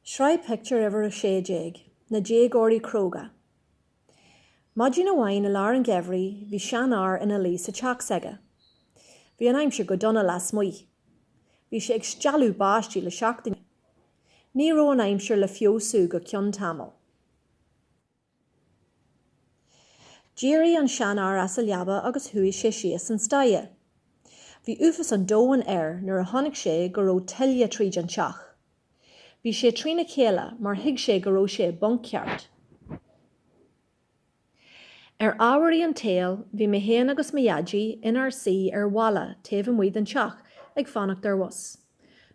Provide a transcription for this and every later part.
Sraith picture ever a shé na Deagoiri Croga. Maidin a wine a lar an gevri, vi shanar in a lís a chachsega. Vi an aimse go donna las mui. Vi se ag stjalu báistí le seachtain. Ní ro an aimsir le fiosú go cion tamil. Díri an shanar as a liaba agus hui sé sias an staia. Vi ufas an dó an nuair a honnig sé go ró tillia tríd an seach. Vi sé trína chéile mar hiig sé go ró sé bonceart. Áhairí an tail, bhí me héan agus me iadji inar si walla taobh an muid an seach ag fannacht ar was.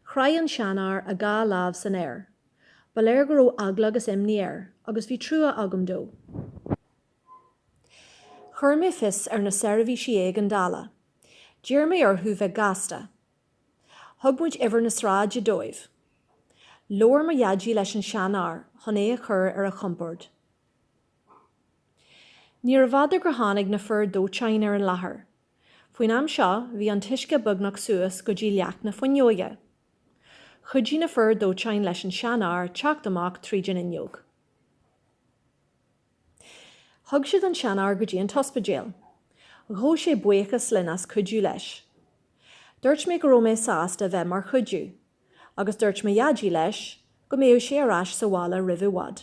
Chraith an seanar a gá láb san ba léir go ró agla agus imní agus bhí trua agam dó. Chur mé fis na servi si ag an dala. Dír mé orthú bheith gasta. Thug muid iver na sráide dóibh. Lóir me iadji leis an seanar, chun é a chur ar a chumpord. Ní a bhádar gur tháinig na fur dótein ar an láthair. Faoin am seo, bhí an tuisce bugnach suas go dtí leach na foinneoige. Chudí na fur dótein leis an seanar teacht amach tríd an inneog. Thug siad an seanar go dtí an tospadéal. Ró sé buchas linas chudú leis. Dúirt mé go ró mé sásta bheith mar chudú, agus dúirt mé iadji leis go méo sé arás sa bhála ribh wad.